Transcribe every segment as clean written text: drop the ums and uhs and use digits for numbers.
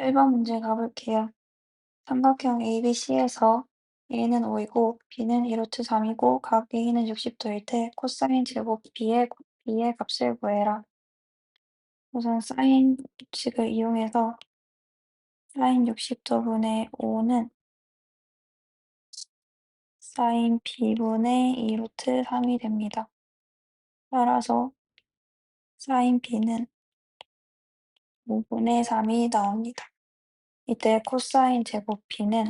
1번 문제 가볼게요. 삼각형 ABC에서 A는 5이고 B는 1루트 3이고 각 A는 60도일 때 코사인 제곱 B의 값을 구해라. 우선 사인 법칙을 이용해서 사인 60도분의 5는 사인 B분의 2루트 3이 됩니다. 따라서 사인 B는 5분의 3이 나옵니다. 이때 코사인 제곱 B는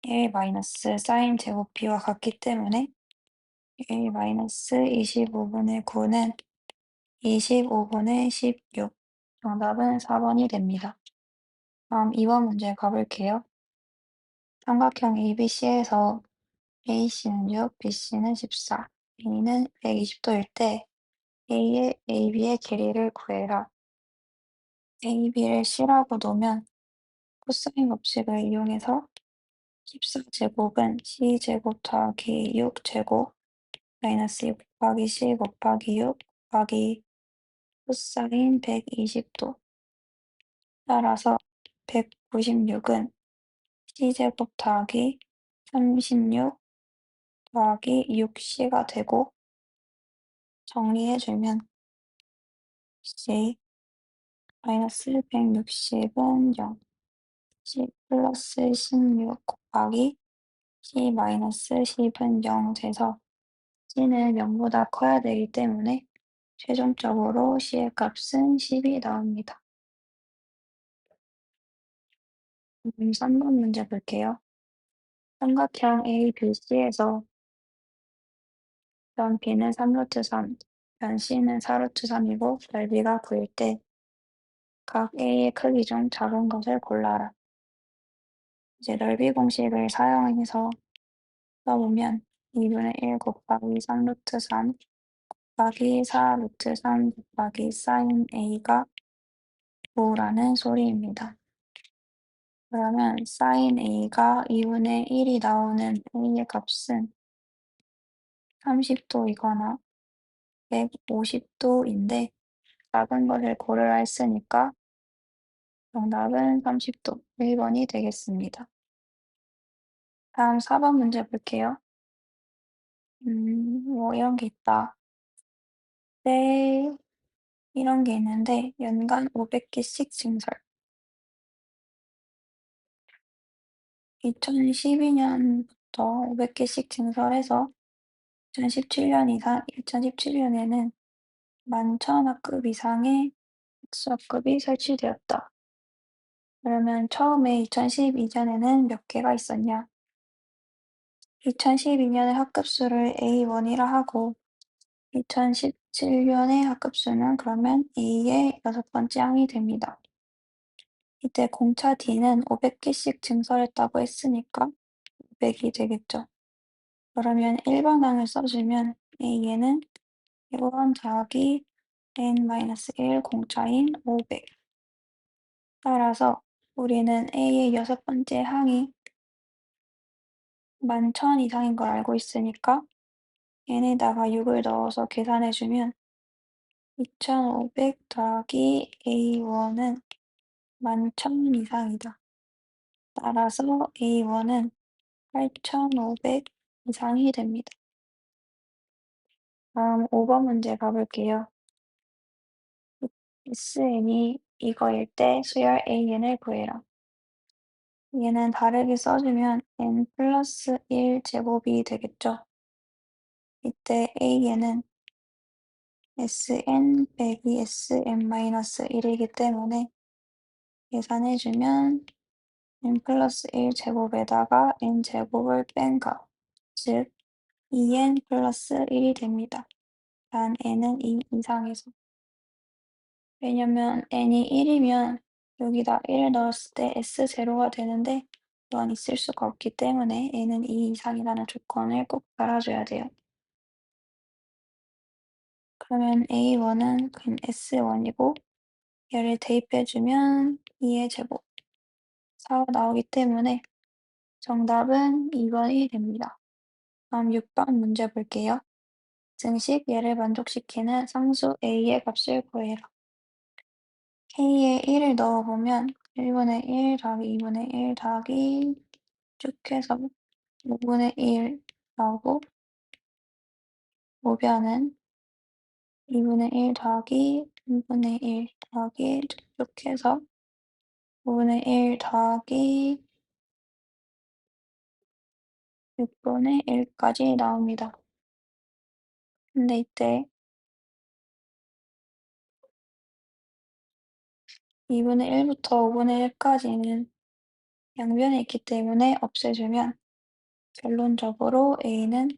1 마이너스 사인 제곱 B와 같기 때문에 1 마이너스 25분의 9는 25분의 16. 정답은 4번이 됩니다. 다음 2번 문제 가볼게요. 삼각형 ABC에서 AC는 6, BC는 14, A는 120도일 때 AB의 길이를 구해라. AB를 C라고 놓으면 코사인 법칙을 이용해서 14제곱은 C제곱 더하기 6제곱 마이너스 2 곱하기 C 곱하기 6 곱하기 코사인 120도. 따라서 196은 C제곱 더하기 36 더하기 6C가 되고 정리해주면 C 마이너스 160은 0, C 플러스 16 곱하기 C 마이너스 10은 0 돼서 C는 0보다 커야 되기 때문에 최종적으로 C의 값은 10이 나옵니다. 3번 문제 볼게요. 삼각형 ABC에서 면 B는 3루트 3, 면 C는 4루트 3이고 넓이가 9일 때 각 A의 크기 중 작은 것을 골라라. 이제 넓이 공식을 사용해서 써보면 2분의 1 곱하기 3루트 3 곱하기 4루트 3 곱하기 사인 A가 9라는 소리입니다. 그러면 사인 A가 2분의 1이 나오는 A의 값은 30도이거나 150도인데 작은 것을 고르라 했으니까 정답은 30도 1번이 되겠습니다. 다음 4번 문제 볼게요. 이런 게 있다. 네, 이런 게 있는데 연간 500개씩 증설. 2012년부터 500개씩 증설해서 2017년에는 11,000학급 이상의 특수학급이 설치되었다. 그러면 처음에 2012년에는 몇 개가 있었냐? 2012년의 학급수를 A1이라 하고 2017년의 학급수는 그러면 A의 6번째 항이 됩니다. 이때 공차 D는 500개씩 증설했다고 했으니까 500이 되겠죠. 그러면 1번 항을 써주면 A에는 1번 더하기 n-1 공차인 500. 따라서 우리는 A의 6번째 항이 11,000 이상인 걸 알고 있으니까 n에다가 6을 넣어서 계산해주면 2,500 더하기 A1은 11,000 이상이다. 따라서 A1은 8,500 이상이 됩니다. 다음 5번 문제 가볼게요. SN이 이거일 때 수열 AN을 구해라. 얘는 다르게 써주면 n 플러스 1 제곱이 되겠죠. 이때 AN은 Sn 빼기 Sn-1이기 때문에 계산해주면 n 플러스 1 제곱에다가 n 제곱을 뺀 값, 즉 2n 플러스 1이 됩니다. 단 n은 2 이상해서. 왜냐면 n이 1이면 여기다 1을 넣었을 때 S0가 되는데 또한 있을 수가 없기 때문에 n은 2 이상이라는 조건을 꼭 달아줘야 돼요. 그러면 A1은 그냥 S1이고 얘를 대입해주면 2의 제곱 4가 나오기 때문에 정답은 2번이 됩니다. 다음 6번 문제 볼게요. 증식 얘를 만족시키는 상수 A의 값을 구해라. K에 1을 넣어보면 1분의 1 더하기 2분의 1 더하기 쭉 해서 5분의 1 나오고, 오변은 2분의 1 더하기 3분의 1 더하기 쭉쭉 해서 5분의 1 더하기 6분의 1까지 나옵니다. 근데 이때 2분의 1부터 5분의 1까지는 양변에 있기 때문에 없애주면 결론적으로 a는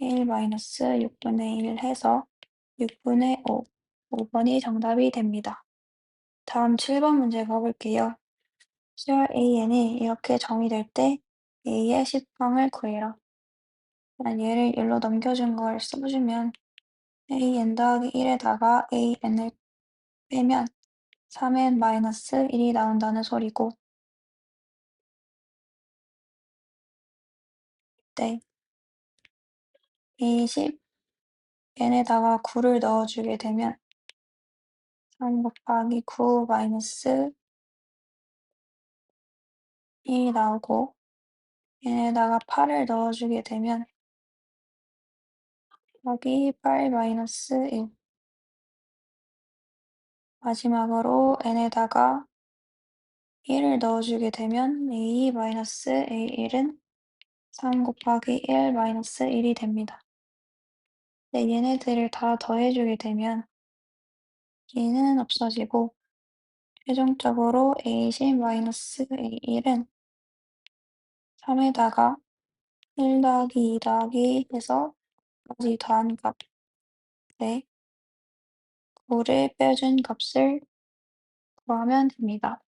1-6분의 1 해서 6분의 5, 5번이 정답이 됩니다. 다음 7번 문제 가볼게요. 수열 AN이 이렇게 정의될 때 A의 10항을 구해라. 일단 얘를 일로 넘겨준 걸 써주면 AN 더하기 1에다가 AN을 빼면 3n-1이 나온다는 소리고, 네, A10 n에다가 9를 넣어주게 되면 3 곱하기 9 마이너스 1이 나오고, 얘에다가 8을 넣어주게 되면 여기 8 마이너스 1, 마지막으로 n에다가 1을 넣어주게 되면 a 마이너스 a1은 3 곱하기 1 마이너스 1이 됩니다. 네, 얘네들을 다 더해주게 되면 얘는 없어지고 최종적으로 a10 마이너스 a1은 3에다가 1 더하기 2 더하기 해서 까지 더한 값, 네, 9를 빼준 값을 구하면 됩니다.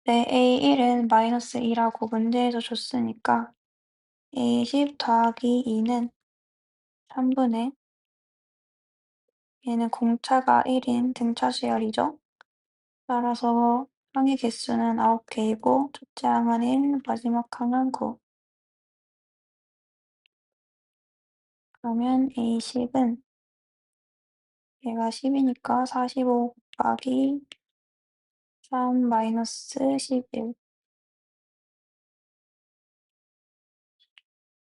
네, a1은 마이너스 2라고 문제에서 줬으니까 a10 더하기 2는 3분의, 얘는 공차가 1인 등차 수열이죠. 따라서 항의 개수는 9개이고 첫째 항은 1, 마지막 항은 9. 그러면 A10은 얘가 10이니까 45 곱하기 3 마이너스 11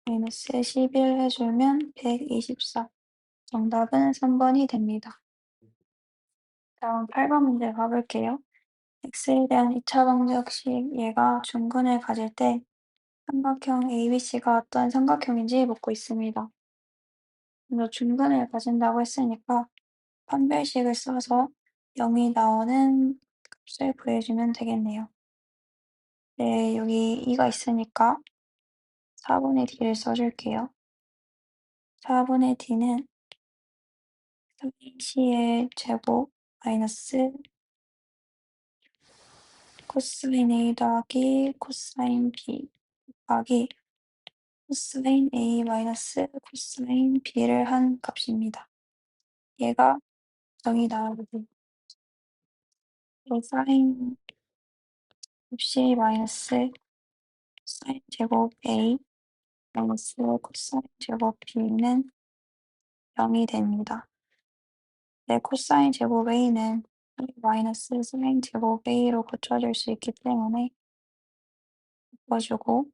마이너스 11 해주면 124. 정답은 3번이 됩니다. 다음 8번 문제 가볼게요. x에 대한 2차 방정식 얘가 중근을 가질 때 삼각형 ABC가 어떤 삼각형인지 묻고 있습니다. 먼저 중근을 가진다고 했으니까 판별식을 써서 0이 나오는 값을 구해주면 되겠네요. 네, 여기 2가 있으니까 4분의 d를 써줄게요. 4분의 d는 sin c의 제곱 마이너스 코사인 a 더하기 코사인 b 곱하기 코사인 a 마이너스 코사인 b를 한 값입니다. 얘가 0이 나오고 사인 곱씨 마이너스 코사인 제곱 a 마이너스 코사인 제곱 b는 0이 됩니다. 네, 코사인 제곱 a는 마이너스 사인 제곱 a로 고쳐줄 수 있기 때문에 바꿔주고,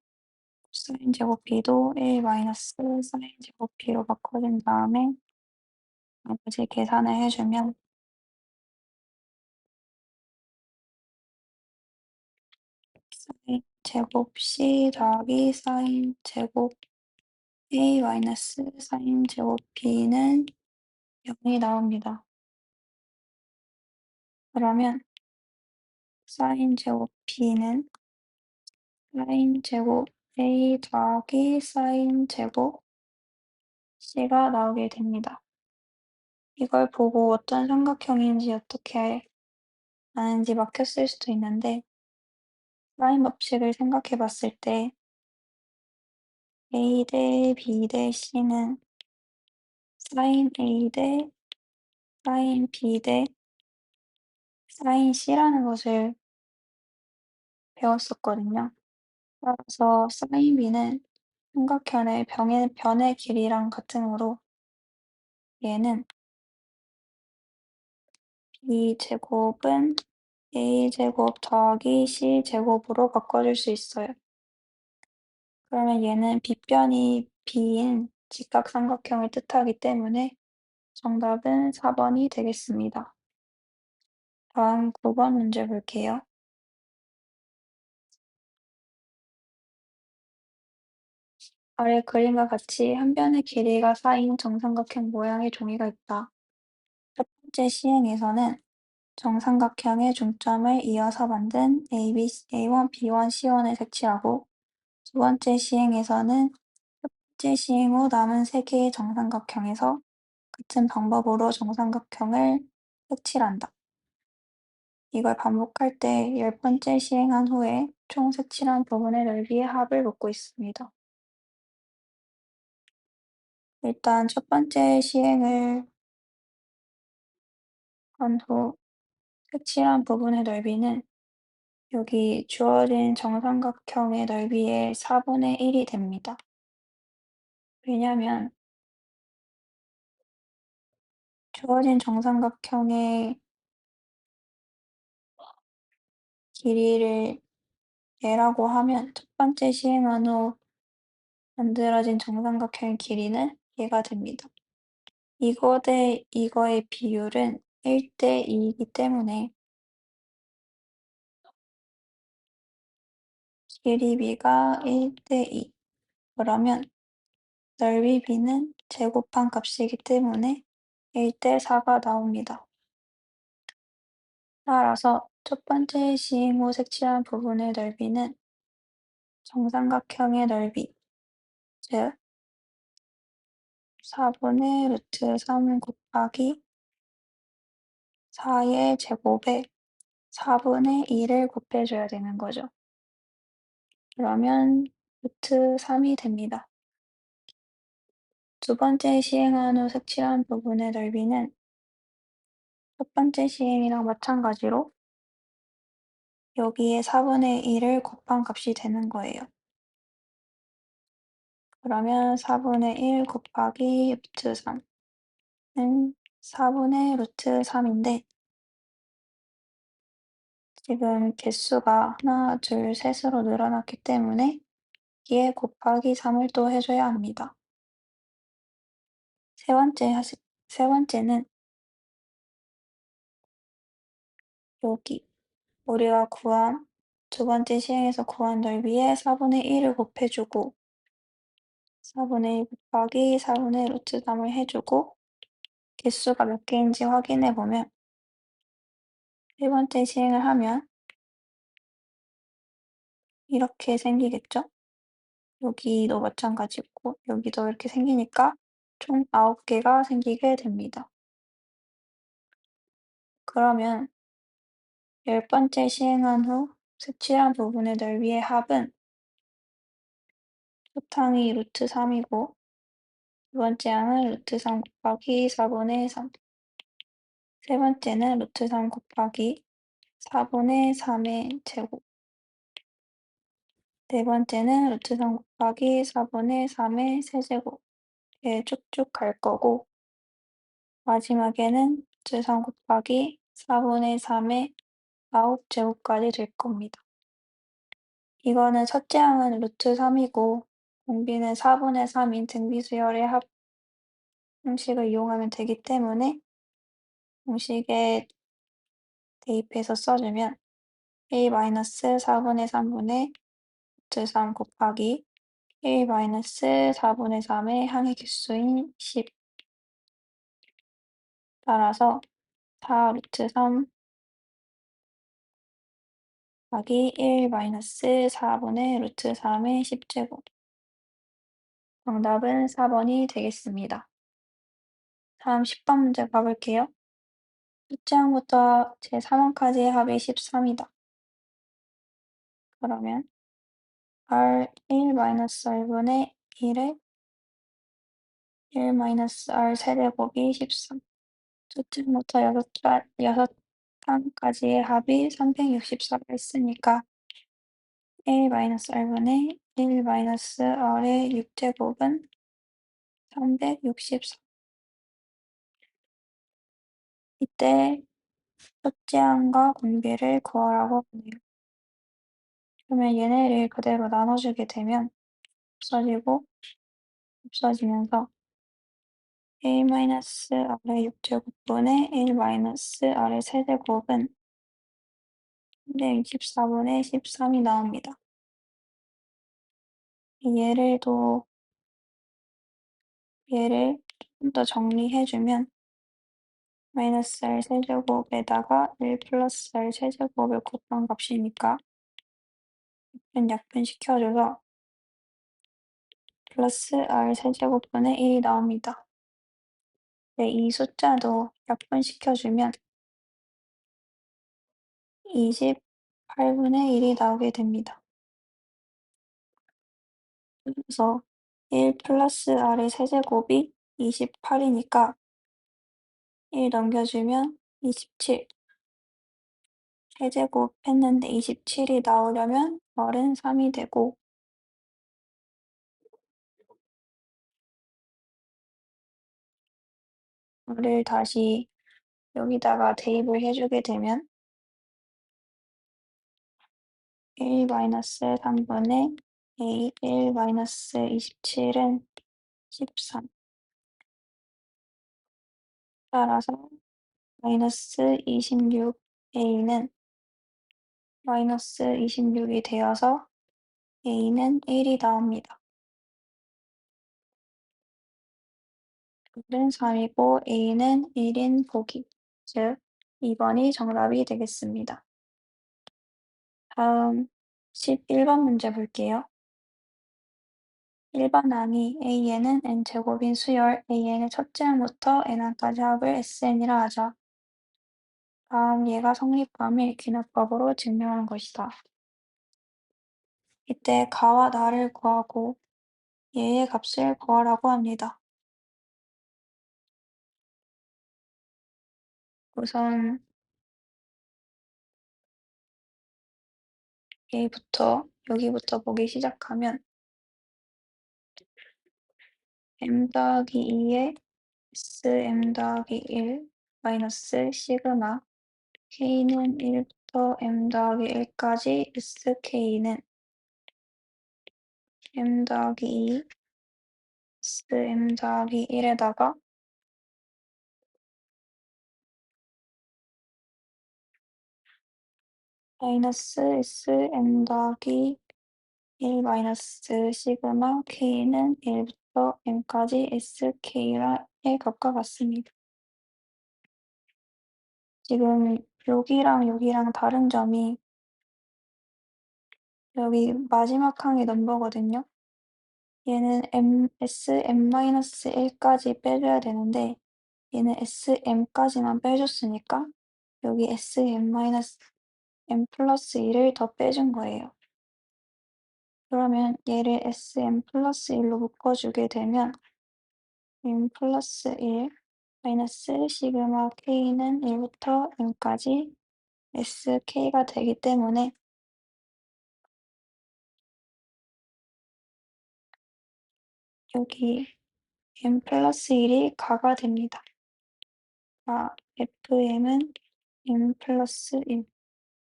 코사인 제곱 b도 1 마이너스 사인 제곱 b로 바꿔준 다음에 나머지 계산을 해주면 사인 제곱 c 더하기 사인 제곱 a 마이너스 사인 제곱 b는 0이 나옵니다. 그러면 사인 제곱 b는 사인 제곱 a 더하기 사인 제곱 c가 나오게 됩니다. 이걸 보고 어떤 삼각형인지 어떻게 아는지 막혔을 수도 있는데, 사인 법칙을 생각해 봤을 때 a 대 b 대 c는 사인 a 대 사인 b 대 사인 c라는 것을 배웠었거든요. 따라서 사인 b는 삼각형의 변의 길이랑 같으므로 얘는 이 제곱은 a제곱 더하기 c제곱으로 바꿔줄 수 있어요. 그러면 얘는 빗변이 b인 직각삼각형을 뜻하기 때문에 정답은 4번이 되겠습니다. 다음 9번 문제 볼게요. 아래 그림과 같이 한 변의 길이가 4인 정삼각형 모양의 종이가 있다. 첫 번째 시행에서는 정삼각형의 중점을 이어서 만든 A1, B1, C1을 색칠하고 두 번째 시행에서는 첫 번째 시행 후 남은 세 개의 정삼각형에서 같은 방법으로 정삼각형을 색칠한다. 이걸 반복할 때 10번째 시행한 후에 총 색칠한 부분의 넓이의 합을 묻고 있습니다. 일단 첫 번째 시행을 한 후 색칠한 부분의 넓이는 여기 주어진 정삼각형의 넓이의 4분의 1이 됩니다. 왜냐면 주어진 정삼각형의 길이를 얘라고 하면 첫 번째 시행한 후 만들어진 정삼각형의 길이는 얘가 됩니다. 이거 대 이거의 비율은 1대 2이기 때문에 길이 b가 1대 2. 그러면 넓이 b는 제곱한 값이기 때문에 1대 4가 나옵니다. 따라서 첫 번째 시행 후 색칠한 부분의 넓이는 정삼각형의 넓이, 즉 4분의 루트 3 곱하기 4의 제곱에 4분의 1을 곱해줘야 되는 거죠. 그러면 루트 3이 됩니다. 두 번째 시행한 후 색칠한 부분의 넓이는 첫 번째 시행이랑 마찬가지로 여기에 4분의 1을 곱한 값이 되는 거예요. 그러면 4분의 1 곱하기 루트 3은 4분의 루트 3인데 지금 개수가 하나, 둘, 셋으로 늘어났기 때문에 여기에 곱하기 3을 또 해줘야 합니다. 세 번째는 여기 우리가 구한 두 번째 시행에서 구한 넓이에 4분의 1을 곱해주고 4분의 1 곱하기 4분의 루트 3을 해주고 개수가 몇 개인지 확인해 보면 세 번째 시행을 하면 이렇게 생기겠죠? 여기도 마찬가지고 여기도 이렇게 생기니까 총 9개가 생기게 됩니다. 그러면 10번째 시행한 후 색칠한 부분의 넓이의 합은 소탕이 루트 3이고 두 번째 항은 루트 3 곱하기 4분의 3, 세 번째는 루트 3 곱하기 4분의 3의 제곱, 네 번째는 루트 3 곱하기 4분의 3의 세제곱 이렇게 쭉쭉 갈 거고 마지막에는 루트 3 곱하기 4분의 3의 9제곱까지 될 겁니다. 이거는 첫째 항은 루트 3이고 공비는 4분의 3인 등비수열의 합 공식을 이용하면 되기 때문에 공식에 대입해서 써주면 a-4분의 3분의 루트 3 곱하기 a-4분의 3의 항의 개수인 10 따라서 4 루트 3 곱하기 1-4분의 루트 3의 10제곱 정답은 4번이 되겠습니다. 다음 10번 문제 가볼게요. 첫째 항부터 제3항까지의 합이 13이다. 그러면 R1-R분의 1에 1-R 세제곱이 13. 첫째부터 여섯 항까지의 합이 364가 있으니까 A-R분의 1-R의 6제곱은 364. 이때 첫째 항과 공비를 구하라고 하네요. 그러면 얘네를 그대로 나눠주게 되면 없어지면서 a-r의 6제곱분의 1-r의 세제곱은 324분의 13이 나옵니다. 얘를 좀 더 정리해주면 마이너스 r 세제곱에다가 1 플러스 r 세제곱을 곱한 값이니까 약분시켜줘서 플러스 r 세제곱분의 1이 나옵니다. 네, 이 숫자도 약분시켜주면 28분의 1이 나오게 됩니다. 그래서 1 플러스 r의 세제곱이 28이니까 1 넘겨주면 27. 세제곱 했는데 27이 나오려면 r은 3이 되고 r을 다시 여기다가 대입을 해주게 되면 1-3분의 a 1-27은 13. 따라서 마이너스 26a는 마이너스 26이 되어서 a는 1이 나옵니다. r은 3이고 a는 1인 보기, 즉 2번이 정답이 되겠습니다. 다음 11번 문제 볼게요. 1번 항이 a에는 n제곱인 수열 an의 첫째 항부터 n항까지 합을 sn이라 하자. 다음 예가 성립함을 귀납법으로 증명한 것이다. 이때 가와 나를 구하고 얘의 값을 구하라고 합니다. 우선 여기부터 보기 시작하면 m 더하기 2에 sm 더하기 1 마이너스 시그마 k는 1부터 m 더하기 1까지 sk는 m 더하기 2 sm 더하기 1에다가 마이너스 sm 더하기 1 마이너스 시그마 k는 1부터 m까지 sk의 값과 같습니다. 지금 여기랑 다른 점이 여기 마지막 항이 넘버거든요. 얘는 sm-1까지 빼줘야 되는데 얘는 sm까지만 빼줬으니까 여기 sm-m 플러스 1을 더 빼준 거예요. 그러면 얘를 sm 플러스 1로 묶어주게 되면 m 플러스 1 마이너스 시그마 k는 1부터 m까지 sk가 되기 때문에 여기 m 플러스 1이 가가 됩니다. fm은 m 플러스 1.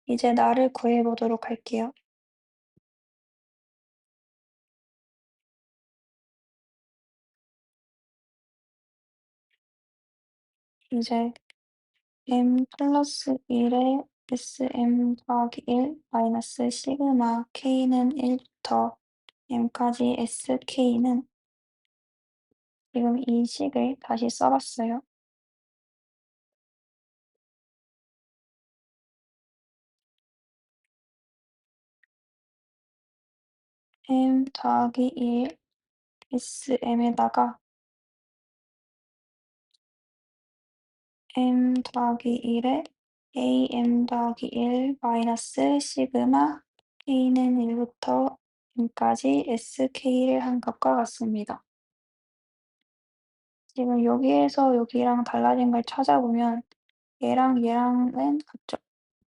이제 나를 구해보도록 할게요. 이제 m 플러스 1에 sm 더하기 1 마이너스 시그마 k는 1부터 m까지 sk는 지금 이 식을 다시 써봤어요. m 더하기 1 sm에다가 m 더하기 1에 am 더하기 1 마이너스 시그마 k는 1부터 m까지 sk를 한 것과 같습니다. 지금 여기에서 여기랑 달라진 걸 찾아보면 얘랑 얘랑은 같죠.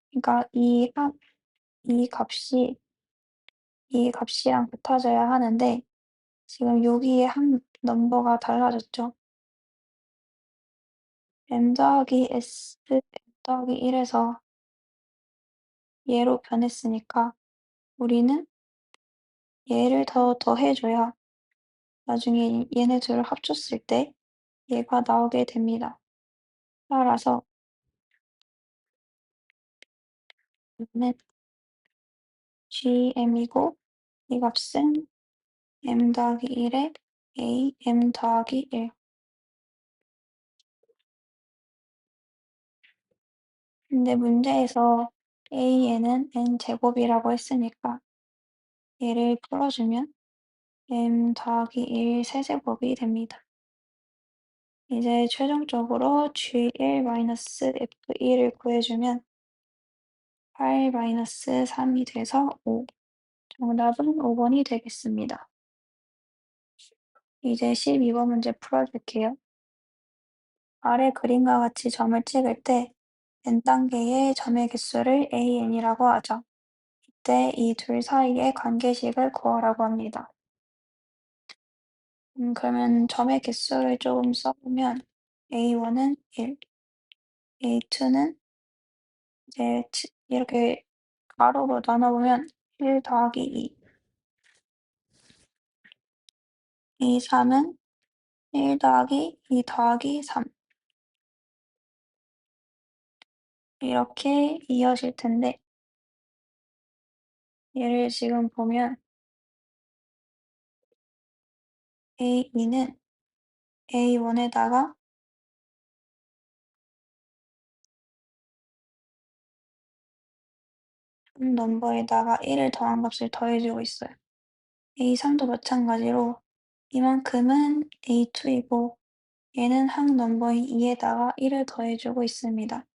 그러니까 이 값이랑 같아져야 하는데 지금 여기에 한 넘버가 달라졌죠. m 더하기 s m 더하기 1에서 얘로 변했으니까 우리는 얘를 더 더해줘야 나중에 얘네 둘을 합쳤을 때 얘가 나오게 됩니다. 따라서 얘는 gm이고 이 값은 m 더하기 1에 a m 더하기 1. 근데 문제에서 a에는 n제곱이라고 했으니까 얘를 풀어주면 m 더하기 1 세제곱이 됩니다. 이제 최종적으로 G1-F1을 구해주면 8-3이 돼서 5. 정답은 5번이 되겠습니다. 이제 12번 문제 풀어줄게요. 아래 그림과 같이 점을 찍을 때 n단계의 점의 개수를 an이라고 하죠. 이때 이 둘 사이의 관계식을 구하라고 합니다. 그러면 점의 개수를 조금 써보면 a1은 1, a2는 이제 이렇게 가로로 나눠보면 1 더하기 2, a3은 1 더하기 2 더하기 3 이렇게 이어질 텐데 얘를 지금 보면 a2는 a1에다가 한 넘버에다가 1을 더한 값을 더해주고 있어요. a3도 마찬가지로 이만큼은 a2이고 얘는 한 넘버인 2에다가 1을 더해주고 있습니다.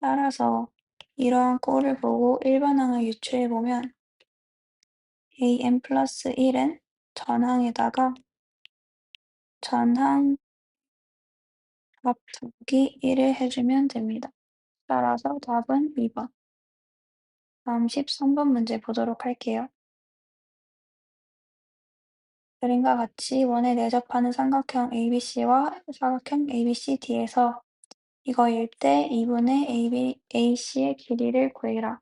따라서 이러한 꼴을 보고 일반항을 유추해보면 am 플러스 1은 전항에다가 전항 값 더하기 1을 해주면 됩니다. 따라서 답은 2번. 다음 13번 문제 보도록 할게요. 그림과 같이 원에 내접하는 삼각형 ABC와 사각형 ABCD에서 이거일 때 2분의 AC의 길이를 구해라.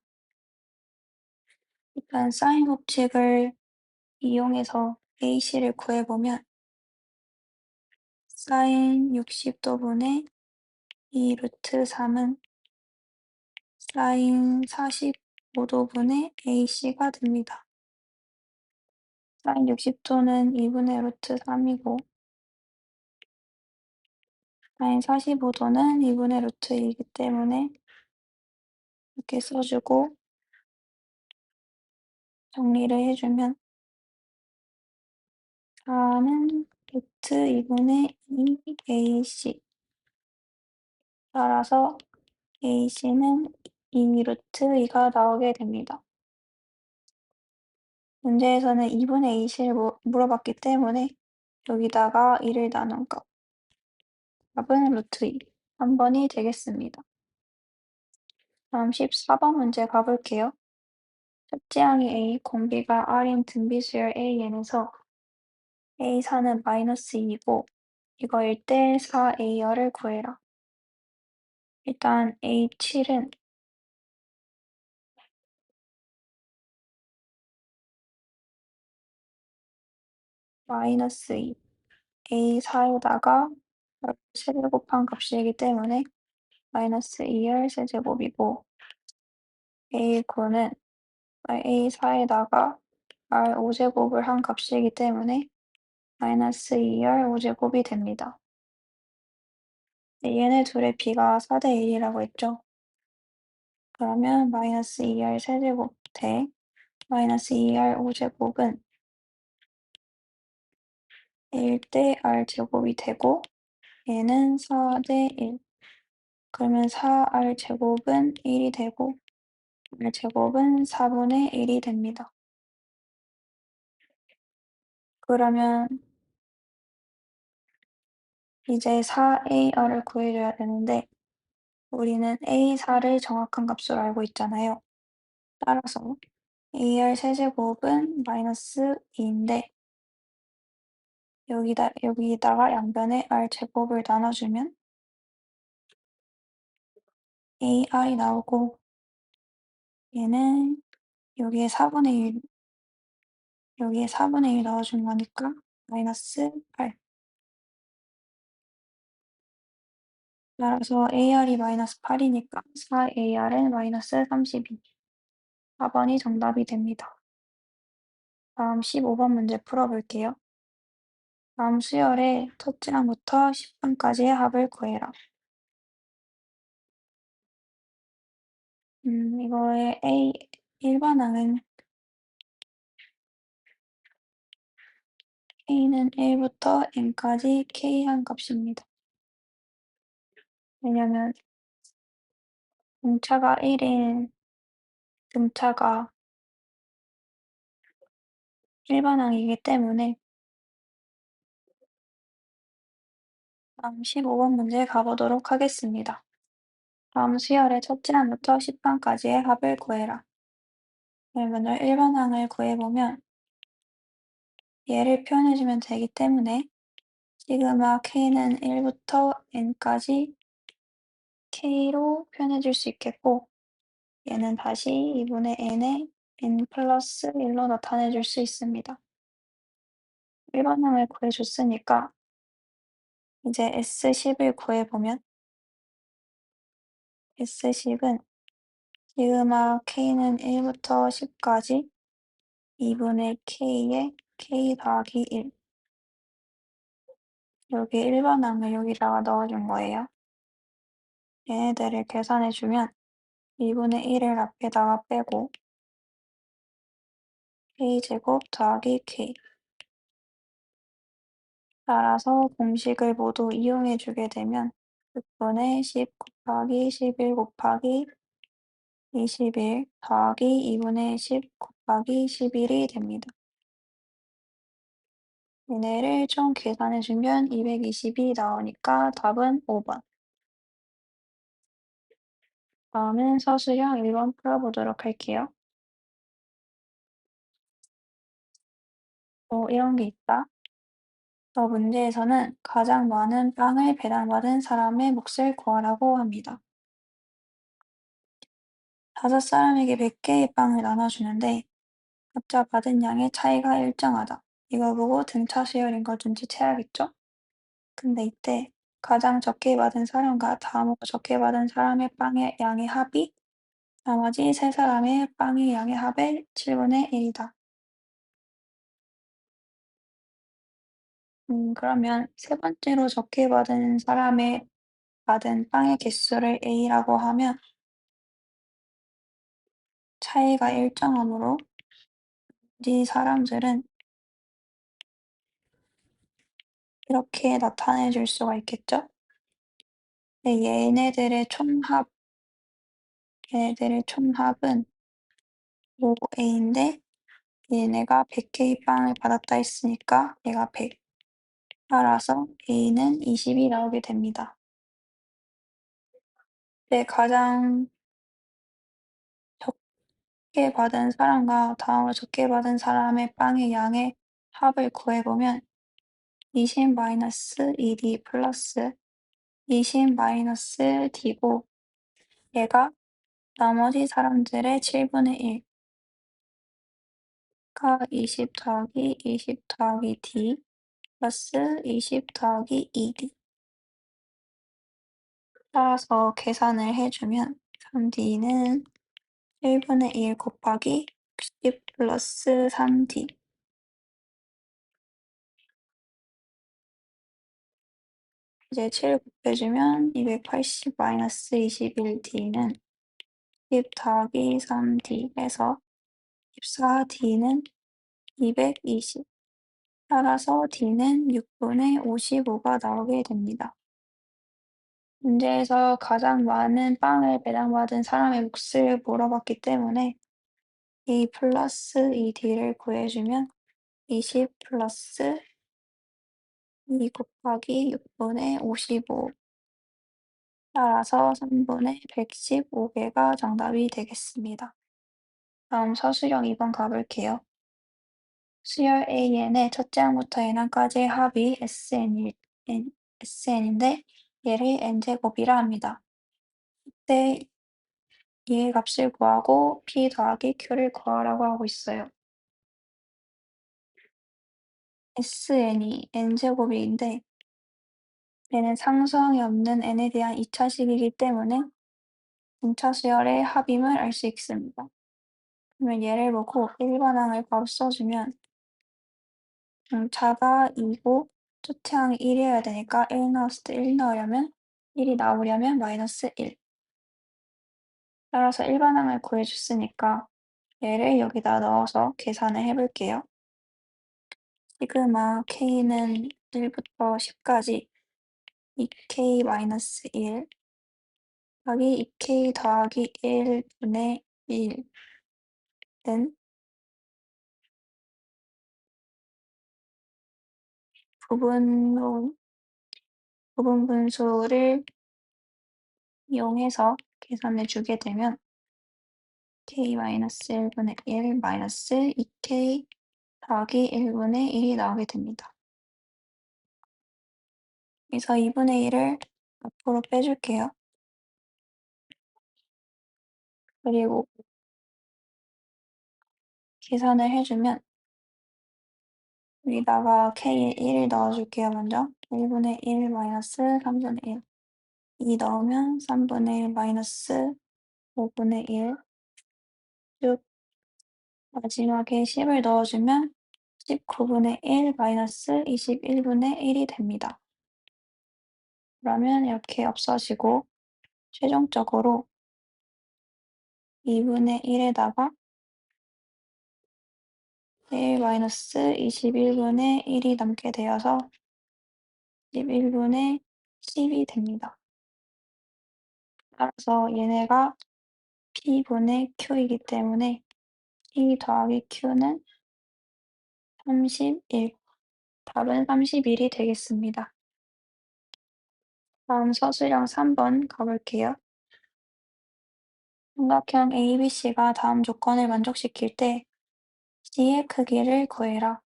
일단 사인 법칙을 이용해서 AC를 구해보면 사인 60도분의 2 루트 3은 사인 45도분의 AC가 됩니다. 사인 60도는 2분의 루트 3이고 사인 45도는 2분의 루트 2이기 때문에 이렇게 써주고 정리를 해주면 4는 루트 2분의 2 AC 따라서 AC는 2 루트 2가 나오게 됩니다. 문제에서는 2분의 AC를 물어봤기 때문에 여기다가 2를 나눈 값 답은 루트 2 3번이 되겠습니다. 다음 14번 문제 가볼게요. 첫째 항이 A, 공비가 R인 등비수열 AN에서 A4는 마이너스 2이고 이거일 때 4AR을 구해라. 일단 A7은 마이너스 2, A4에다가 세제곱한 값이기 때문에 마이너스 2R 세제곱이고 A9는 A4에다가 R 5제곱을 한 값이기 때문에 마이너스 2R 5제곱이 됩니다. 얘네 둘의 비가 4대 1이라고 했죠. 그러면 마이너스 2R 세제곱 대 마이너스 2R 5제곱은 1 대 R 제곱이 되고 얘는 4 대 1. 그러면 4R 제곱은 1이 되고 R 제곱은 4분의 1이 됩니다. 그러면 이제 4AR을 구해줘야 되는데 우리는 A4를 정확한 값으로 알고 있잖아요. 따라서 AR 세제곱은 마이너스 2인데 여기다가 양변에 R 제곱을 나눠주면 AR이 나오고 얘는 여기에 1 여기에 1 넣어준 거니까 마이너스 8. 따라서 AR이 마이너스 8이니까 4AR은 마이너스 32. 4번이 정답이 됩니다. 다음 15번 문제 풀어볼게요. 다음 수열의 첫째 항부터 10항까지의 합을 구해라. 이거의 A 1반항은 K는 1부터 N까지 K한 값입니다. 왜냐면 등차가 1인 등차가 1반항이기 때문에 다음 15번 문제 가보도록 하겠습니다. 다음 수열의 첫째 항부터 10항까지의 합을 구해라. 그러면 1반항을 구해보면 얘를 표현해주면 되기 때문에 시그마 K는 1부터 N까지 K로 표현해줄 수 있겠고 얘는 다시 2분의 N에 N 플러스 1로 나타내줄 수 있습니다. 1반항을 구해줬으니까 이제 S10을 구해보면 S10은 시그마 K는 1부터 10까지 2분의 K에 K 더하기 1. 여기 1반항을 여기다가 넣어준 거예요. 얘네들을 계산해주면 2분의 1을 앞에다가 빼고 K제곱 더하기 K. 따라서 공식을 모두 이용해주게 되면 6분의 10 곱하기 11 곱하기 21 더하기 2분의 10 곱하기 11이 됩니다. 얘네를 총 계산해주면 220이 나오니까 답은 5번. 다음은 서술형 1번 풀어보도록 할게요. 이런 게 있다. 문제에서는 가장 많은 빵을 배당받은 사람의 몫을 구하라고 합니다. 5사람에게 100개의 빵을 나눠주는데 각자 받은 양의 차이가 일정하다. 이거 보고 등차 수열인 걸 눈치채야겠죠? 근데 이때 가장 적게 받은 사람과 다음으로 적게 받은 사람의 빵의 양의 합이 나머지 3사람의 빵의 양의 합의 7분의 1이다. 그러면 세 번째로 적게 받은 사람의 받은 빵의 개수를 A라고 하면 차이가 일정하므로 이 사람들은 이렇게 나타내 줄 수가 있겠죠? 네, 얘네들의 총합은 5A인데 얘네가 100개의 빵을 받았다 했으니까 얘가 100. 따라서 A는 20이 나오게 됩니다. 네, 가장 적게 받은 사람과 다음으로 적게 받은 사람의 빵의 양의 합을 구해보면 20-2D 플러스 20-D고 얘가 나머지 사람들의 7분의 1가 20 더하기 20 더하기 D 플러스 20 더하기 2D. 따라서 계산을 해주면 3D는 1분의 1 곱하기 60 플러스 3D. 이제 7 곱해주면 280 마이너스 21D는 10 더하기 3D 해서 14D는 220. 따라서 D는 6분의 55가 나오게 됩니다. 문제에서 가장 많은 빵을 배당받은 사람의 몫을 물어봤기 때문에 A 플러스 2D를 구해주면 20 플러스 2 곱하기 6분의 55. 따라서 3분의 115개가 정답이 되겠습니다. 다음 서술형 2번 가볼게요. 수열 AN의 첫째 항부터 N항까지의 합이 SN인데 얘를 N제곱이라 합니다. 때 얘의 값을 구하고 p 더하기 q를 구하라고 하고 있어요. SN이 n제곱인데 얘는 상수항이 없는 n에 대한 2차식이기 때문에 분차 수열의 합임을 알 수 있습니다. 그러면 얘를 보고 일반항을 바로 써주면 차가 2고 초태항이 1이어야 되니까 1 넣었을 때 1 넣으려면 1이 나오려면 마이너스 1. 따라서 일반항을 구해줬으니까 얘를 여기다 넣어서 계산을 해볼게요. 시그마 k는 1부터 10까지 2k-1 더하기 2k 더하기 1분의 1은 부분분수를 이용해서 계산해 주게 되면 k-1분의 1 마이너스 2k 더하기 1분의 1이 나오게 됩니다. 그래서 2분의 1을 앞으로 빼줄게요. 그리고 계산을 해주면 여기다가 k에 1을 넣어줄게요. 먼저 1분의 1 마이너스 3분의 1 2 넣으면 3분의 1 마이너스 5분의 1 쭉 마지막에 10을 넣어주면 19분의 1 마이너스 21분의 1이 됩니다. 그러면 이렇게 없어지고 최종적으로 2분의 1에다가 1 마이너스 21분의 1이 남게 되어서 11분의 10이 됩니다. 따라서 얘네가 P분의 Q이기 때문에 P 더하기 Q는 31. 답은 31이 되겠습니다. 다음 서술형 3번 가볼게요. 삼각형 ABC가 다음 조건을 만족시킬 때 C의 크기를 구해라.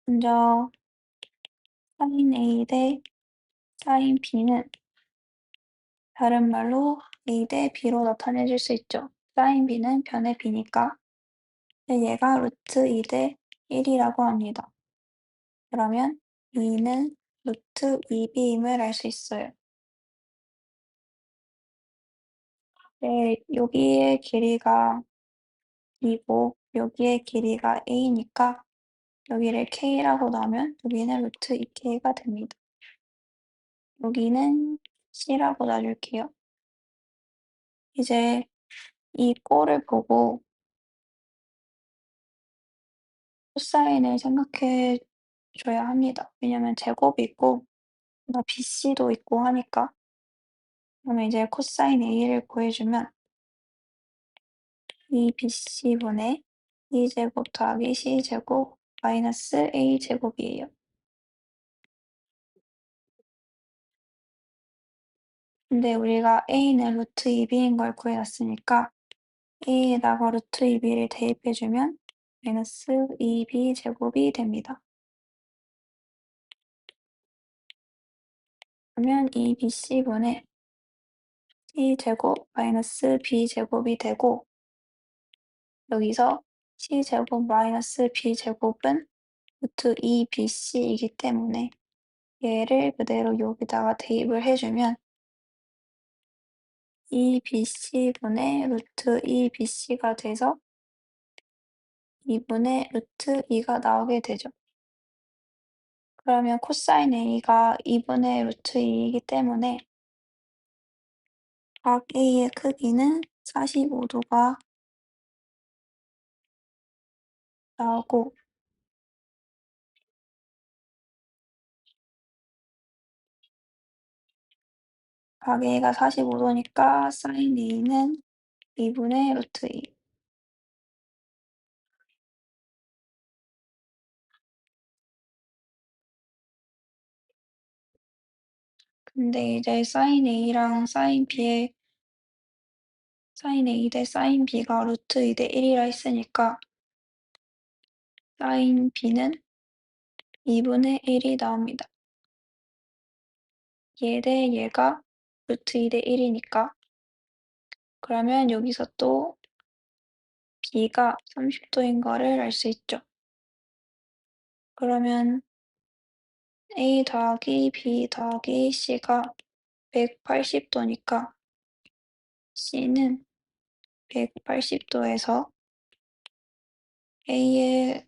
먼저 sin A 대 sin B는 다른 말로 A 대 B로 나타내줄 수 있죠. sin B는 변의 B니까 얘가 루트 2 대 1이라고 합니다. 그러면 2는 루트 2B임을 알 수 있어요. 네, 여기의 길이가 2고 여기의 길이가 A니까 여기를 K라고 넣으면 여기는 루트 2K가 됩니다. 여기는 C라고 놔줄게요. 이제 이 꼴을 보고 코사인을 생각해 줘야 합니다. 왜냐면 제곱이 있고 BC도 있고 하니까. 그러면 이제 코사인 A를 구해주면 이 BC분의 B제곱 더하기 C제곱 마이너스 A제곱이에요. 근데 우리가 A는 루트 2B인 걸 구해놨으니까 A에다가 루트 2B를 대입해주면 마이너스 2B제곱이 됩니다. 그러면 이 BC분의 C제곱 마이너스 B제곱이 되고 여기서 C제곱 마이너스 B제곱은 루트 2BC이기 때문에 얘를 그대로 여기다가 대입을 해주면 2BC분의 루트 2BC가 돼서 2분의 루트 2가 나오게 되죠. 그러면 코사인 A가 2분의 루트 2이기 때문에 각 A의 크기는 45도가 나오고 각 A가 45도니까 사인 A는 2분의 루트 2. 근데 이제 사인 A랑 사인 B의 사인 A 대 사인 B가 루트 2 대 1이라 했으니까 사인 B는 2분의 1이 나옵니다. 얘 대 얘가 루트 2 대 1이니까 그러면 여기서 또 b가 30도인 거를 알 수 있죠. 그러면 a 더하기 b 더하기 c가 180도니까 c는 180도에서 a의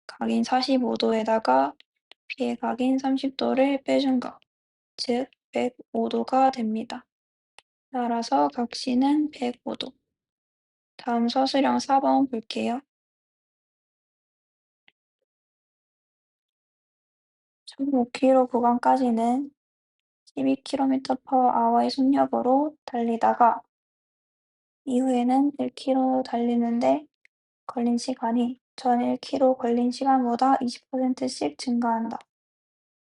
각인 45도에다가 b의 각인 30도를 빼준 거, 즉 105도가 됩니다. 따라서 각 c는 105도. 다음 서술형 4번 볼게요. 1005km 구간까지는 12km/h의 속력으로 달리다가 이후에는 1km 달리는데 걸린 시간이 전 1km 걸린 시간보다 20%씩 증가한다.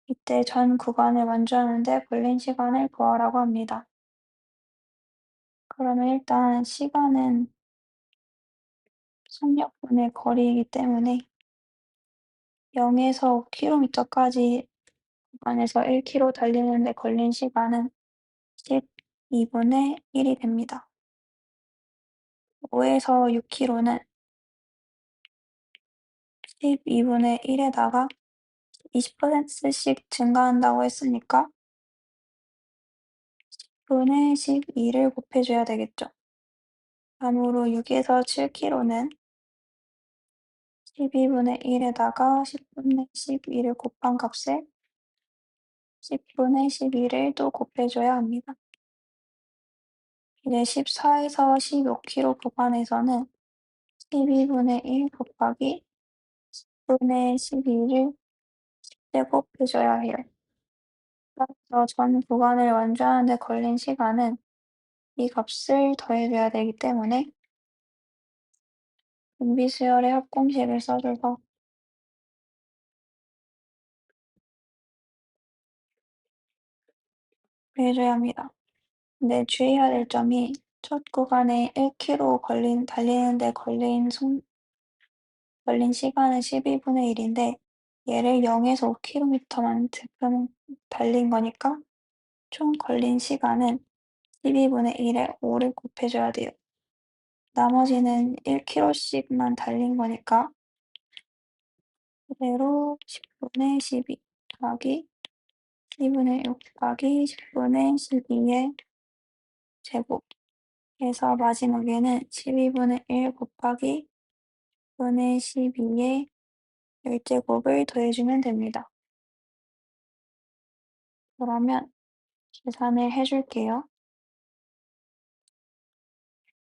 이때 전 구간을 완주하는데 걸린 시간을 구하라고 합니다. 그러면 일단 시간은 속력분의 거리이기 때문에 0에서 5km까지 구간에서 1km 달리는데 걸린 시간은 12분의 1이 됩니다. 5에서 6km는 12분의 1에다가 20%씩 증가한다고 했으니까 10분의 12를 곱해줘야 되겠죠. 다음으로 6에서 7km는 12분의 1에다가 10분의 12를 곱한 값에 10분의 12를 또 곱해줘야 합니다. 이제 14에서 15km 구간에서는 12분의 1 곱하기 10분의 12를 10대 곱해줘야 해요. 따라서 전 구간을 완주하는 데 걸린 시간은 이 값을 더해줘야 되기 때문에 분비수열의 합공식을 써줘서 구해줘야 합니다. 근데 주의해야 될 점이 첫 구간에 1km 달리는데 걸린 시간은 12분의 1인데 얘를 0에서 5km만 지금 달린 거니까 총 걸린 시간은 12분의 1에 5를 곱해줘야 돼요. 나머지는 1km씩만 달린 거니까 그대로 10분의 12 더하기 12분의 6 곱하기 10분의 12의 제곱에서 마지막에는 12분의 1 곱하기 10분의 12의 10제곱을 더해주면 됩니다. 그러면 계산을 해줄게요.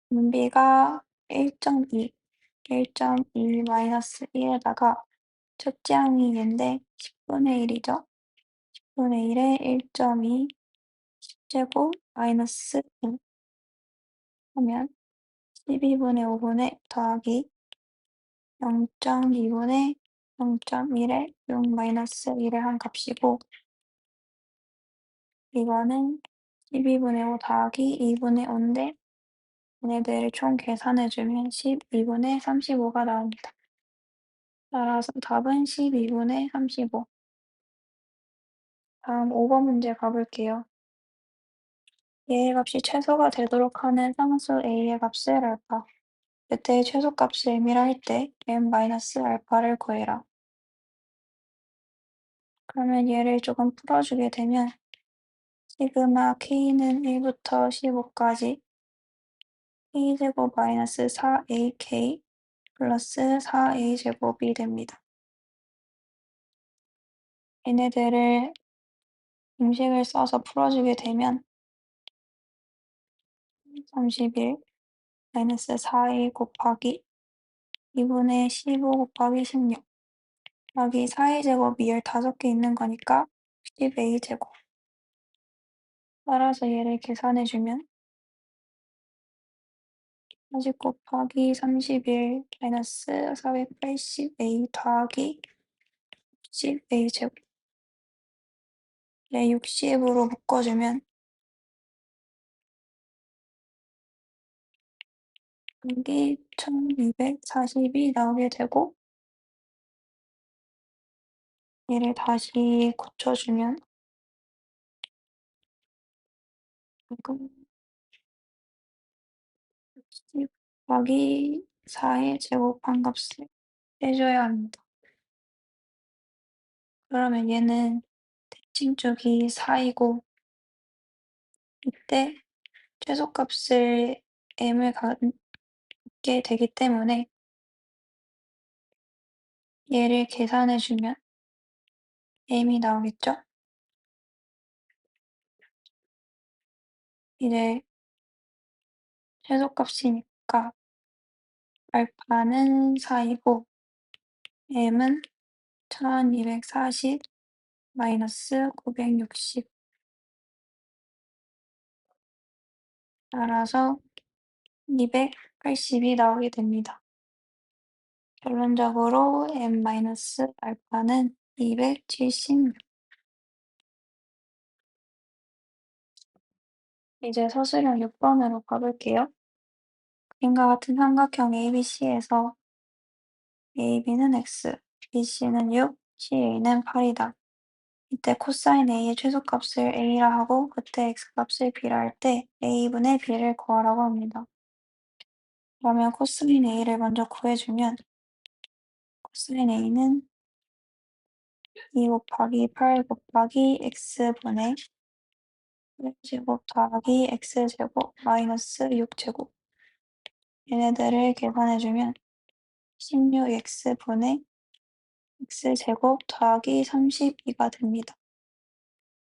분비가 1.2, 1.2 마이너스 1에다가 첫째 항이 얘인데 10분의 1이죠. 10분의 1에 1.2 10제곱 마이너스 1 하면 12분의 5분의 더하기 0.2분의 0.1에 6 마이너스 1을 한 값이고 이거는 12분의 5 더하기 2분의 5인데 얘네들을 총 계산해주면 12분의 35가 나옵니다. 따라서 답은 12분의 35. 다음 5번 문제 가볼게요. 얘의 값이 최소가 되도록 하는 상수 a의 값을 알파. 그때의 최소값을 의미할 때 n-알파를 구해라. 그러면 얘를 조금 풀어주게 되면 시그마 k는 1부터 15까지 k제곱 마이너스 4ak 플러스 4a제곱이 됩니다. 얘네들을 공식을 써서 풀어주게 되면 31 마이너스 4a 곱하기 2분의 15 곱하기 16 여기 4a 제곱이 15개 있는 거니까 10a 제곱 따라서 얘를 계산해주면 40 곱하기 31 마이너스 480a 더하기 10a 제곱 얘 60으로 묶어주면 여기 1240이 나오게 되고 얘를 다시 고쳐주면 그럼 10 곱하기 4의 제곱한 값을 빼줘야 합니다. 그러면 얘는 대칭 쪽이 4이고 이때 최소값을 m을 갖게 되기 때문에 얘를 계산해 주면 m이 나오겠죠? 이제 최소값이니까 알파는 4이고 m은 1240 마이너스 960 따라서 280이 나오게 됩니다. 결론적으로 m 마이너스 알파는 276. 이제 서술형 6번으로 가볼게요. 그림과 같은 삼각형 ABC에서 AB는 x, BC는 6, CA는 8이다. 이때 코사인 A의 최소값을 A라 하고 그때 X값을 B라 할 때 A분의 B를 구하라고 합니다. 그러면 코사인 A를 먼저 구해주면 코사인 A는 2 곱하기 8 곱하기 X분의 1제곱 더하기 X제곱 마이너스 6제곱 얘네들을 계산해주면 16X분의 X제곱 더하기 32가 됩니다.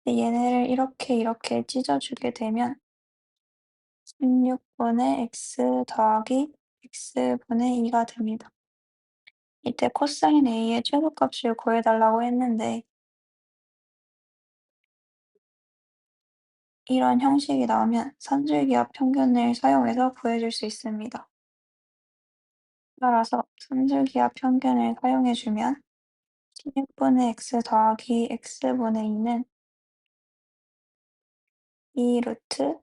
얘네를 이렇게 찢어주게 되면 16분의 x 더하기 x분의 2가 됩니다. 이때 코사인 a의 최소값을 구해달라고 했는데 이런 형식이 나오면 산술기압 평균을 사용해서 구해줄 수 있습니다. 따라서 산술기압 평균을 사용해주면 16분의 x 더하기 x분의 2는 2 루트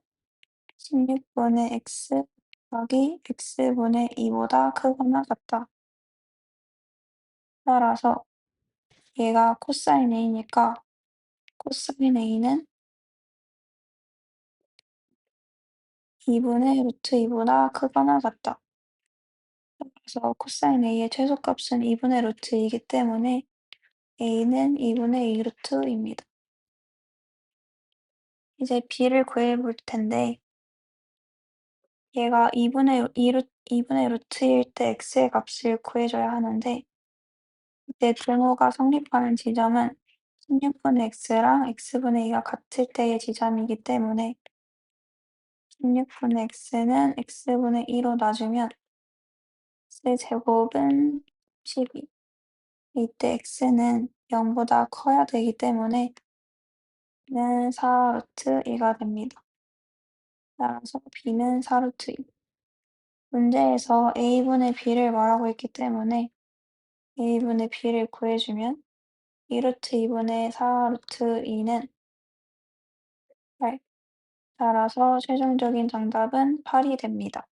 16분의 x 더하기 x분의 2보다 크거나 같다. 따라서 얘가 코사인 a니까 코사인 a는 2분의 루트 2보다 크거나 같다. 그래서 코사인 a의 최소값은 2분의 루트 2이기 때문에 a는 2분의 2 루트입니다. 이제 b를 구해볼 텐데 얘가 2분의 루트일 때 x의 값을 구해줘야 하는데 이때 등호가 성립하는 지점은 16분의 x랑 x분의 2가 같을 때의 지점이기 때문에 16분의 x는 x분의 2로 놔주면 x제곱은 12. 이때 x는 0보다 커야 되기 때문에 는 4 루트 2가 됩니다. 따라서 b는 4 루트 2. 문제에서 a분의 b를 말하고 있기 때문에 a분의 b를 구해주면 2 루트 2분의 4 루트 2는 8. 따라서 최종적인 정답은 8이 됩니다.